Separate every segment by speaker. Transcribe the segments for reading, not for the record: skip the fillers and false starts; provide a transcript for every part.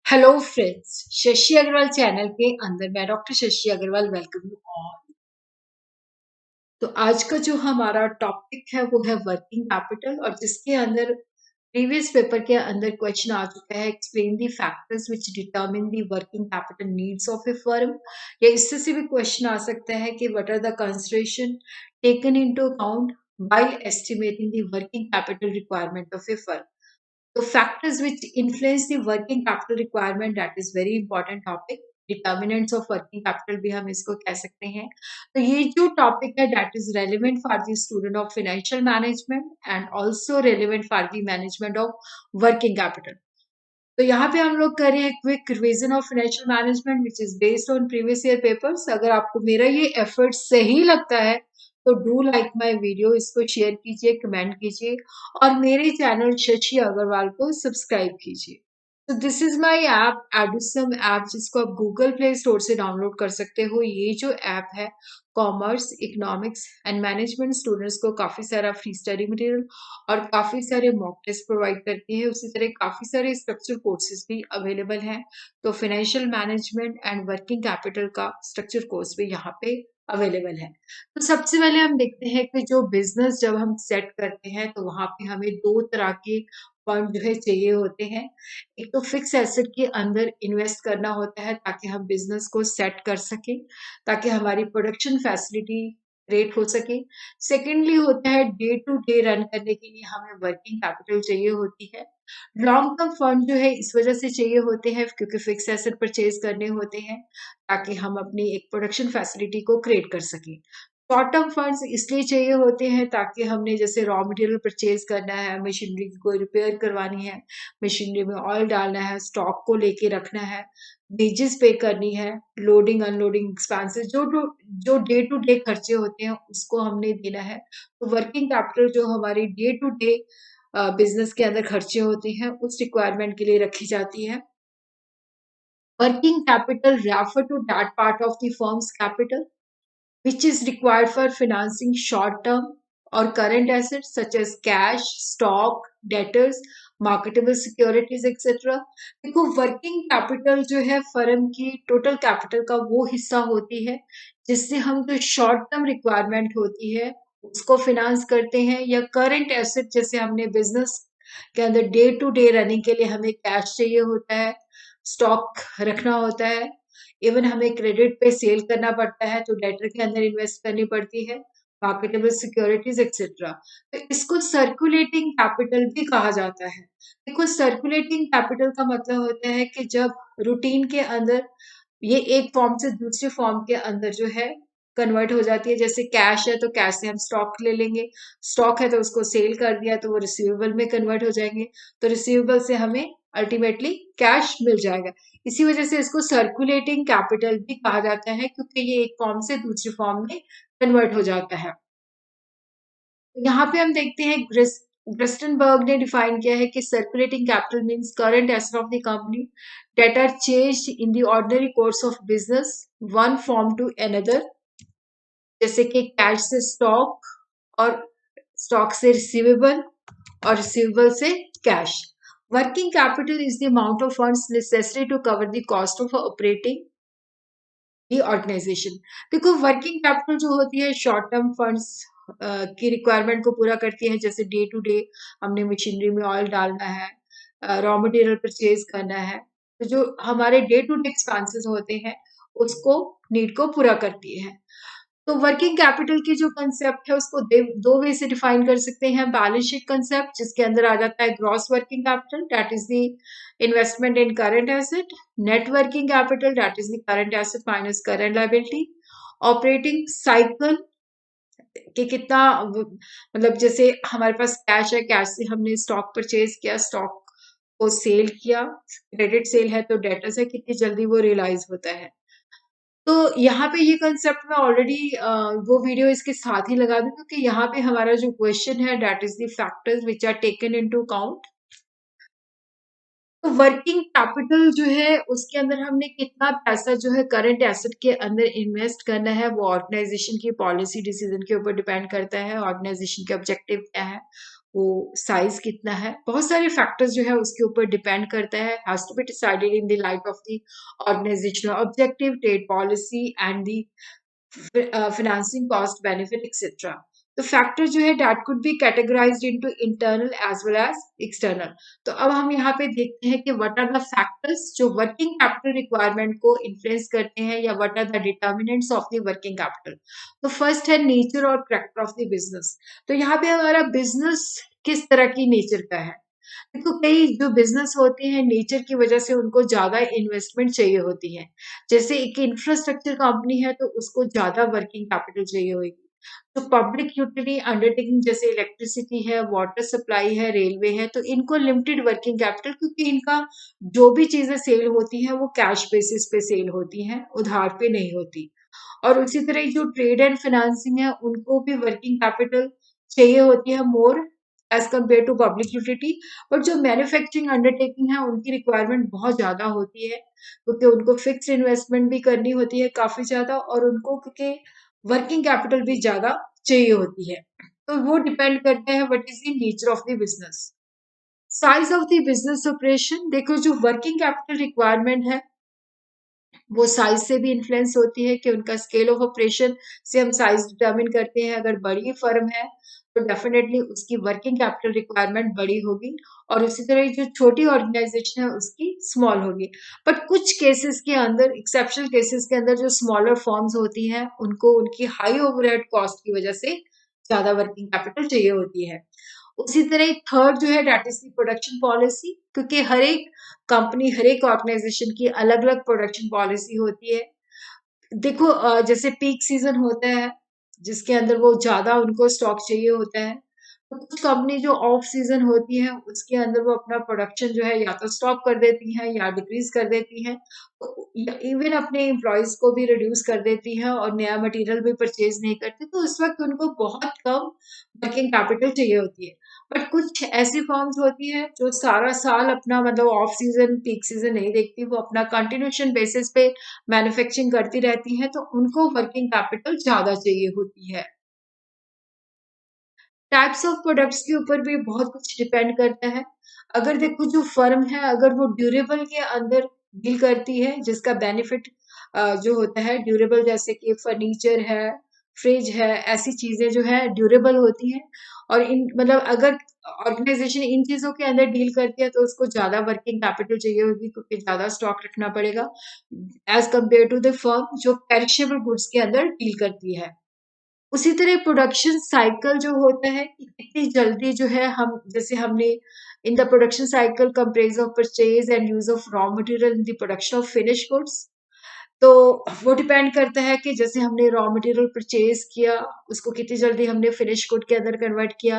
Speaker 1: Hello friends, Shashi Agarwal channel के अंदर मैं doctor Shashi Agarwal welcome you all. तो आज का जो हमारा टॉपिक है वो है वर्किंग कैपिटल, और जिसके अंदर प्रीवियस पेपर के अंदर क्वेश्चन आ चुका है, explain the factors which determine the working capital needs of a firm. या इससे से भी क्वेश्चन आ सकता है कि what are the consideration taken into account while estimating the working capital requirement of a firm. So factors which influence the working capital requirement, that is very important topic. Determinants of working capital भी हम इसको कह सकते हैं। तो ये जो topic है that is relevant for the student of financial management and also relevant for the management of working capital. तो यहाँ पे हम लोग कर रहे हैं quick revision of financial management which is based on previous year papers. अगर आपको मेरा ये एफर्ट सही लगता है तो डू लाइक माय वीडियो, इसको शेयर कीजिए, कमेंट कीजिए और मेरे चैनल शशि अग्रवाल को सब्सक्राइब कीजिए। तो this is my app Edusum app, जिसको आप गूगल प्ले स्टोर से डाउनलोड कर सकते हो। ये जो ऐप है commerce, economics and management students को काफी सारा फ्री स्टडी मटेरियल और काफी सारे मॉक टेस्ट प्रोवाइड करती है। उसी तरह काफी सारे स्ट्रक्चर कोर्सेज भी अवेलेबल हैं। तो financial management and working capital का स्ट्रक्चर कोर्स भी यहाँ पे अवेलेबल है। तो सबसे पहले हम देखते हैं कि जो बिजनेस जब हम सेट करते हैं तो वहां पे हमें दो तरह के फंड जो है चाहिए होते हैं। एक तो फिक्स एसेट के अंदर इन्वेस्ट करना होता है ताकि हम बिजनेस को सेट कर सकें, ताकि हमारी प्रोडक्शन फैसिलिटी रेट हो सके। सेकेंडली होता है डे टू डे रन करने के लिए हमें वर्किंग कैपिटल चाहिए होती है। लॉन्ग टर्म फंड जो है इस वजह से चाहिए होते हैं क्योंकि फिक्स एसेट परचेज करने होते हैं ताकि हम अपनी एक प्रोडक्शन फैसिलिटी को क्रिएट कर सकें। शॉर्ट टर्म फंड्स इसलिए चाहिए होते हैं ताकि हमने जैसे रॉ मटेरियल परचेज करना है, मशीनरी को रिपेयर करवानी है, मशीनरी में ऑयल डालना है, स्टॉक को लेके रखना है, वेजेस पे करनी है, लोडिंग अनलोडिंग एक्सपेंसेस, जो डे टू डे खर्चे होते हैं उसको हमने देना है। तो वर्किंग कैपिटल जो हमारी डे टू डे बिजनेस के अंदर खर्चे होते हैं उस रिक्वायरमेंट के लिए रखी जाती है। Working capital refer to that part of the firm's capital which is required for financing short-term or current assets such as cash, stock, debtors, marketable securities, etc. देखो वर्किंग कैपिटल जो है फर्म की total capital का वो हिस्सा होती है जिससे हम जो शॉर्ट टर्म रिक्वायरमेंट होती है उसको फिनांस करते हैं, या करंट एसेट जैसे हमने बिजनेस के अंदर डे टू डे रनिंग के लिए हमें कैश चाहिए होता है, स्टॉक रखना होता है, इवन हमें क्रेडिट पे सेल करना पड़ता है तो डेटर के अंदर इन्वेस्ट करनी पड़ती है, मार्केटेबल सिक्योरिटीज एक्सेट्रा। तो इसको सर्कुलेटिंग कैपिटल भी कहा जाता है। देखो सर्कुलेटिंग कैपिटल का मतलब होता है कि जब रूटीन के अंदर ये एक फॉर्म से दूसरे फॉर्म के अंदर जो है कन्वर्ट हो जाती है। जैसे कैश है तो कैश से हम स्टॉक ले लेंगे, स्टॉक है तो उसको सेल कर दिया तो वो रिसीवेबल में कन्वर्ट हो जाएंगे, तो रिसीवेबल से हमें अल्टीमेटली कैश मिल जाएगा। इसी वजह से इसको सर्कुलेटिंग कैपिटल भी कहा जाता है क्योंकि ये एक फॉर्म से दूसरे फॉर्म में कन्वर्ट हो जाता है। यहाँ पे हम देखते हैं ग्रेस्टनबर्ग ने डिफाइन किया है कि circulating capital means current asset of the company that are changed in the ordinary course of business one form to another, जैसे कि कैश से स्टॉक और स्टॉक से रिसीवेबल और रिसीवेबल से cash. Working capital is the amount of funds necessary to cover the cost of operating the organisation. देखो working capital जो होती है शॉर्ट टर्म फंड्स की रिक्वायरमेंट को पूरा करती है, जैसे डे टू डे हमने मशीनरी में ऑयल डालना है, रॉ मटेरियल परचेज करना है, तो जो हमारे डे टू डे एक्सपेंसेस होते हैं उसको नीड को पूरा करती है। तो वर्किंग कैपिटल की जो कंसेप्ट है उसको दो वे से डिफाइन कर सकते हैं। बैलेंस शीट कंसेप्ट जिसके अंदर आ जाता है gross working capital that is the investment in current asset, net working capital that is the current asset minus current liability, operating cycle कि कितना मतलब जैसे हमारे पास कैश है, कैश से हमने स्टॉक परचेज किया, स्टॉक को सेल किया, क्रेडिट सेल है तो डेटर्स है, कितनी जल्दी वो रियलाइज होता है। तो यहाँ पे ये कंसेप्ट मैं ऑलरेडी वो वीडियो इसके साथ ही लगा दूं क्योंकि यहाँ पे हमारा जो क्वेश्चन है that is the factors which are taken into account. तो वर्किंग कैपिटल जो है उसके अंदर हमने कितना पैसा जो है करंट एसेट के अंदर इन्वेस्ट करना है वो ऑर्गेनाइजेशन की पॉलिसी डिसीजन के ऊपर डिपेंड करता है। ऑर्गेनाइजेशन के ऑब्जेक्टिव क्या है वो साइज कितना है, बहुत सारे फैक्टर्स जो है उसके ऊपर डिपेंड करता है, has to be decided in the light of the organisational objective, trade policy and the financing cost benefit etc. तो फैक्टर जो है that could be categorized into internal as well as external. तो अब हम यहाँ पे देखते हैं कि what are the factors जो working capital requirement को influence करते हैं या what are the determinants of the working capital. तो first है nature और character of the business. तो यहाँ पे हमारा business किस तरह की nature का है. देखो कई जो बिजनेस होते हैं नेचर की वजह से उनको ज्यादा इन्वेस्टमेंट चाहिए होती है, जैसे एक इंफ्रास्ट्रक्चर कंपनी है तो उसको ज्यादा वर्किंग कैपिटल चाहिए होगी। तो पब्लिक यूटिलिटी अंडरटेकिंग जैसे इलेक्ट्रिसिटी है, वाटर सप्लाई है, रेलवे है, तो इनको लिमिटेड वर्किंग कैपिटल, क्योंकि इनका जो भी चीजें सेल होती हैं वो कैश बेसिस पे सेल होती हैं, उधार पे नहीं होती। और उसी तरह जो ट्रेड एंड फाइनेंसिंग है उनको भी वर्किंग कैपिटल चाहिए होती है more as compare to public utility. But जो मैन्युफैक्चरिंग अंडरटेकिंग है उनकी रिक्वायरमेंट बहुत ज्यादा होती है, क्योंकि उनको फिक्स इन्वेस्टमेंट भी करनी होती है काफी ज्यादा, और उनको क्योंकि वर्किंग कैपिटल भी ज्यादा चाहिए होती है। तो वो डिपेंड करता है what is the nature of the business. Size of the business operation, देखो जो वर्किंग कैपिटल रिक्वायरमेंट है वो साइज से भी इन्फ्लुएंस होती है कि उनका स्केल ऑफ ऑपरेशन से हम साइज डिटरमिन करते हैं। अगर बड़ी फर्म है तो डेफिनेटली उसकी वर्किंग कैपिटल रिक्वायरमेंट बड़ी होगी, और उसी तरह जो छोटी ऑर्गेनाइजेशन है उसकी स्मॉल होगी। बट कुछ केसेस के अंदर, एक्सेप्शनल केसेस के अंदर, जो स्मॉलर फर्म्स होती हैं उनको उनकी हाई ओवरहेड कॉस्ट की वजह से ज्यादा वर्किंग कैपिटल चाहिए होती है। उसी तरह थर्ड जो है that is the production policy, क्योंकि हर एक कंपनी, हर एक ऑर्गेनाइजेशन की अलग अलग प्रोडक्शन पॉलिसी होती है। देखो जैसे पीक सीजन होता है जिसके अंदर वो ज्यादा उनको स्टॉक चाहिए होता है, तो कुछ कंपनी जो ऑफ सीजन होती है उसके अंदर वो अपना प्रोडक्शन जो है या तो स्टॉप कर देती हैं या डिक्रीज कर देती हैं, तो इवन अपने एम्प्लॉयज को भी रिड्यूस कर देती हैं और नया मटेरियल भी परचेज नहीं करती, तो उस वक्त उनको बहुत कम वर्किंग कैपिटल चाहिए होती है। बट कुछ ऐसी फर्म्स होती है जो सारा साल अपना मतलब ऑफ सीजन पीक सीजन नहीं देखती, वो अपना कंटिन्यूशन बेसिस पे मैन्युफैक्चरिंग करती रहती है, तो उनको वर्किंग कैपिटल ज्यादा चाहिए होती है। टाइप्स ऑफ प्रोडक्ट्स के ऊपर भी बहुत कुछ डिपेंड करता है। अगर देखो जो फर्म है अगर वो ड्यूरेबल के अंदर डील करती है, जिसका बेनिफिट जो होता है ड्यूरेबल, जैसे कि फर्नीचर है, फ्रिज है, ऐसी चीजें जो है ड्यूरेबल होती हैं, और इन मतलब अगर ऑर्गेनाइजेशन इन चीजों के अंदर डील करती है तो उसको ज्यादा वर्किंग कैपिटल चाहिए होगी, क्योंकि ज्यादा स्टॉक रखना पड़ेगा as compare to the firm जो पेरिशेबल गुड्स के अंदर डील करती है। उसी तरह प्रोडक्शन साइकिल जो होता है कि कितनी जल्दी जो है हम, जैसे हमने in the production cycle comprises of purchase and use of raw material in the production of finish goods. तो वो डिपेंड करता है कि जैसे हमने रॉ मटेरियल परचेज किया उसको कितनी जल्दी हमने फिनिश गुड के अंदर कन्वर्ट किया।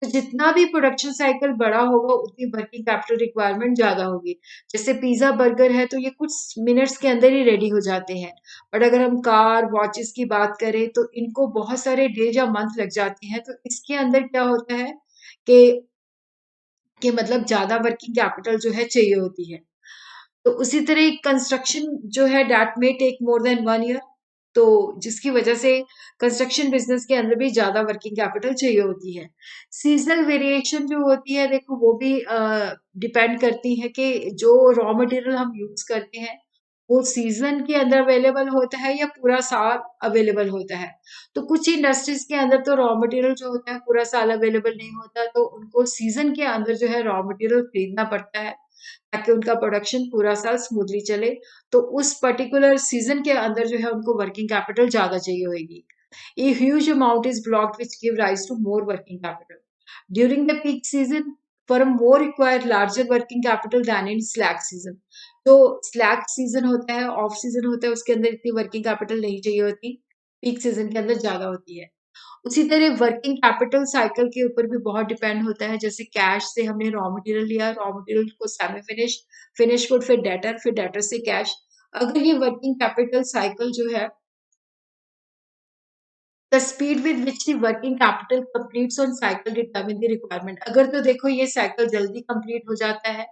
Speaker 1: तो जितना भी प्रोडक्शन साइकिल बड़ा होगा उतनी वर्किंग कैपिटल रिक्वायरमेंट ज्यादा होगी। जैसे पिज्जा बर्गर है तो ये कुछ मिनट्स के अंदर ही रेडी हो जाते हैं, बट अगर हम कार वॉचेस की बात करें तो इनको बहुत सारे डेज या मंथ लग जाते हैं। तो इसके अंदर क्या होता है कि मतलब ज्यादा वर्किंग कैपिटल जो है चाहिए होती है। तो उसी तरह कंस्ट्रक्शन जो है दैट में टेक मोर देन 1 ईयर, तो जिसकी वजह से कंस्ट्रक्शन बिजनेस के अंदर भी ज्यादा वर्किंग कैपिटल चाहिए होती है। सीजनल वेरिएशन जो होती है देखो वो भी डिपेंड करती है कि जो रॉ मटेरियल हम यूज करते हैं वो सीजन के अंदर अवेलेबल होता है या पूरा साल अवेलेबल होता है। तो कुछ इंडस्ट्रीज के अंदर तो रॉ मटेरियल जो होता है पूरा साल अवेलेबल नहीं होता, तो उनको सीजन के अंदर जो है रॉ मटेरियल खरीदना पड़ता है ताकि उनका प्रोडक्शन पूरा साल स्मूथली चले। तो उस पर्टिकुलर सीजन के अंदर जो है उनको वर्किंग कैपिटल ज्यादा चाहिए होगी। A huge amount is blocked which give rise to more working capital. During the peak season, firm more require larger working capital than in slack season. तो स्लैक सीजन होता है, ऑफ सीजन होता है, उसके अंदर इतनी वर्किंग कैपिटल नहीं चाहिए होती, पीक सीजन के अंदर ज्यादा होती है। उसी तरह वर्किंग कैपिटल साइकिल के ऊपर भी बहुत डिपेंड होता है। जैसे कैश से हमने रॉ मटेरियल लिया, रॉ मटेरियल को सेमी फिनिश, फिनिश गुड, फिर डेटर से कैश। अगर ये वर्किंग कैपिटल साइकिल जो है, the speed with which the working capital completes on cycle determine the requirement. अगर तो देखो ये साइकिल जल्दी कंप्लीट हो जाता है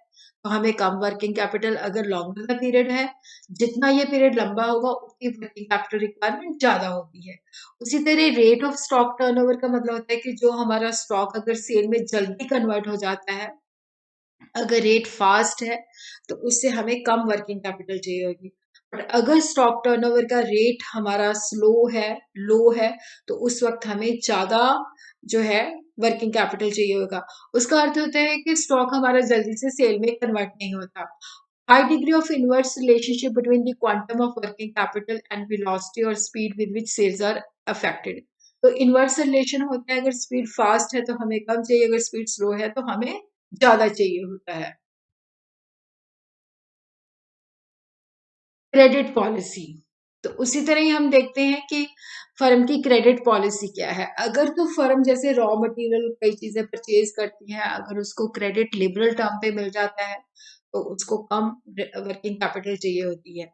Speaker 1: तो हमें कम वर्किंग कैपिटल, अगर लॉन्गर का पीरियड है, जितना ये पीरियड लंबा होगा उतनी वर्किंग कैपिटल रिक्वायरमेंट ज्यादा होती है। उसी तरह रेट ऑफ स्टॉक टर्नओवर का मतलब होता है कि जो हमारा स्टॉक अगर सेल में जल्दी कन्वर्ट हो जाता है, अगर रेट फास्ट है तो उससे हमें कम वर्किंग कैपिटल चाहिए होगी। और अगर स्टॉक टर्नओवर का रेट हमारा स्लो है, लो है, तो उस वक्त हमें ज्यादा जो है वर्किंग कैपिटल चाहिए होगा। उसका अर्थ होता है कि स्टॉक हमारा जल्दी से सेल में कन्वर्ट नहीं होता। High degree of inverse relationship between the quantum of working capital and velocity और speed with which sales are affected. तो इनवर्स रिलेशन होता है, अगर स्पीड फास्ट है तो हमें कम चाहिए, अगर स्पीड स्लो है तो हमें ज्यादा चाहिए होता है। क्रेडिट पॉलिसी, तो उसी तरह ही हम देखते हैं कि फर्म की क्रेडिट पॉलिसी क्या है। अगर तो फर्म जैसे रॉ मटेरियल कई चीजें परचेज करती है, अगर उसको क्रेडिट लिबरल टर्म पे मिल जाता है तो उसको कम वर्किंग कैपिटल चाहिए होती है।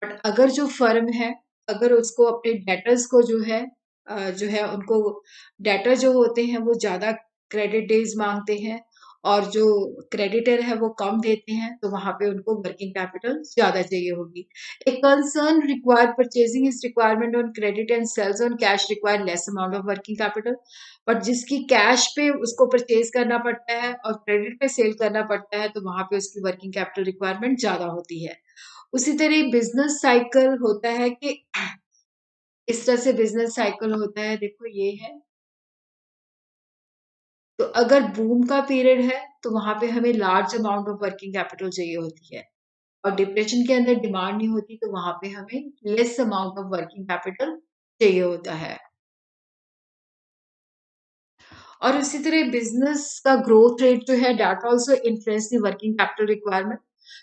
Speaker 1: बट अगर जो फर्म है, अगर उसको अपने डेटर्स को जो है उनको डेटर जो होते हैं वो ज्यादा क्रेडिट डेज मांगते हैं और जो क्रेडिटर है वो कम देते हैं, तो वहां पे उनको वर्किंग कैपिटल ज्यादा चाहिए होगी। A concern required purchasing his requirement on credit and sells on cash require less amount of working capital. But जिसकी कैश पे उसको परचेज करना पड़ता है और क्रेडिट पे सेल करना पड़ता है, तो वहां पे उसकी वर्किंग कैपिटल रिक्वायरमेंट ज्यादा होती है। उसी तरह बिजनेस साइकिल होता है कि इस तरह से बिजनेस साइकिल होता है, देखो ये है। तो अगर बूम का पीरियड है तो वहां पे हमें large amount of working capital चाहिए होती है, और डिप्रेशन के अंदर डिमांड नहीं होती तो वहां पे हमें less amount of working capital चाहिए होता है। और इसी तरह बिजनेस का ग्रोथ रेट जो है that also influence the working capital requirement,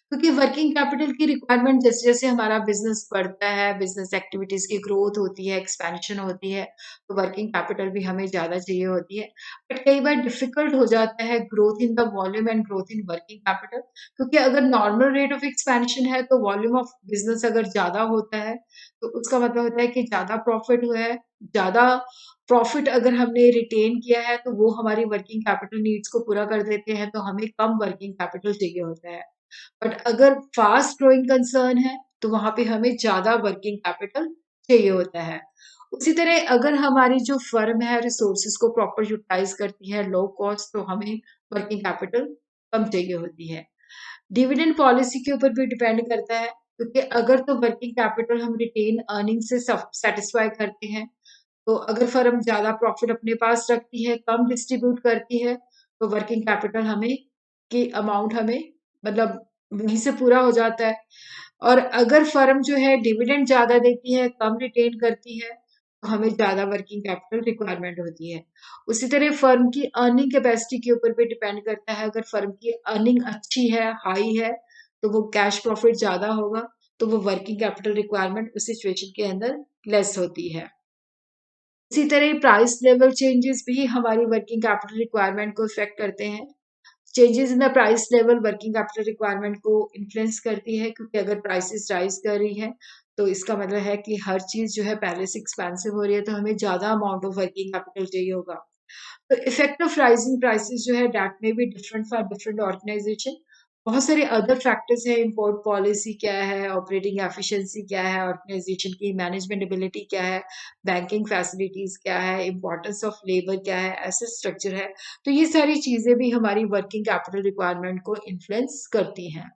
Speaker 1: क्योंकि वर्किंग कैपिटल की रिक्वायरमेंट जैसे जैसे हमारा बिजनेस बढ़ता है, बिजनेस एक्टिविटीज की ग्रोथ होती है, एक्सपेंशन होती है, तो वर्किंग कैपिटल भी हमें ज्यादा चाहिए होती है। बट कई बार डिफिकल्ट हो जाता है growth in the volume and growth in working capital, क्योंकि अगर नॉर्मल रेट ऑफ एक्सपेंशन है तो वॉल्यूम ऑफ बिजनेस अगर ज्यादा होता है तो उसका मतलब होता है कि ज्यादा प्रॉफिट हुआ है, ज्यादा प्रॉफिट अगर हमने रिटेन किया है तो वो हमारी वर्किंग कैपिटल नीड्स को पूरा कर देते हैं, तो हमें कम वर्किंग कैपिटल चाहिए होता है। बट अगर फास्ट ग्रोइंग कंसर्न है तो वहां पे हमें ज्यादा वर्किंग कैपिटल चाहिए होता है। उसी तरह अगर हमारी जो फर्म है रिसोर्सेज को प्रॉपर यूटिलाइज करती है लो कॉस्ट, तो हमें वर्किंग कैपिटल कम चाहिए होती है। डिविडेंड पॉलिसी के ऊपर भी डिपेंड करता है, क्योंकि अगर तो वर्किंग कैपिटल हम रिटेन अर्निंग से सेटिस्फाई करते हैं, तो अगर फर्म ज्यादा प्रॉफिट अपने पास रखती है, कम डिस्ट्रीब्यूट करती है, तो वर्किंग कैपिटल हमें की अमाउंट हमें मतलब वहीं से पूरा हो जाता है। और अगर फर्म जो है डिविडेंड ज्यादा देती है, कम रिटेन करती है, तो हमें ज्यादा वर्किंग कैपिटल रिक्वायरमेंट होती है। उसी तरह फर्म की अर्निंग कैपेसिटी के ऊपर भी डिपेंड करता है। अगर फर्म की अर्निंग अच्छी है, हाई है, तो वो कैश प्रॉफिट ज्यादा होगा, तो वो वर्किंग कैपिटल रिक्वायरमेंट उस सिचुएशन के अंदर लेस होती है। इसी तरह प्राइस लेवल चेंजेस भी हमारी वर्किंग कैपिटल रिक्वायरमेंट को इफेक्ट करते हैं। Changes in the price level working capital requirement को इन्फ्लुएंस करती है, क्योंकि अगर प्राइसेस राइज कर रही है तो इसका मतलब है कि हर चीज जो है पहले से एक्सपेंसिव हो रही है, तो हमें ज्यादा अमाउंट ऑफ वर्किंग कैपिटल चाहिए होगा। तो इफेक्ट ऑफ राइजिंग प्राइसेस जो है that may be different for different organisation. बहुत सारे अदर फैक्टर्स है, इम्पोर्ट पॉलिसी क्या है, ऑपरेटिंग एफिशिएंसी क्या है, ऑर्गेनाइजेशन की मैनेजमेंट एबिलिटी क्या है, बैंकिंग फैसिलिटीज क्या है, इंपॉर्टेंस ऑफ लेबर क्या है, एसेट स्ट्रक्चर है। तो ये सारी चीजें भी हमारी वर्किंग कैपिटल रिक्वायरमेंट को इन्फ्लुएंस करती हैं।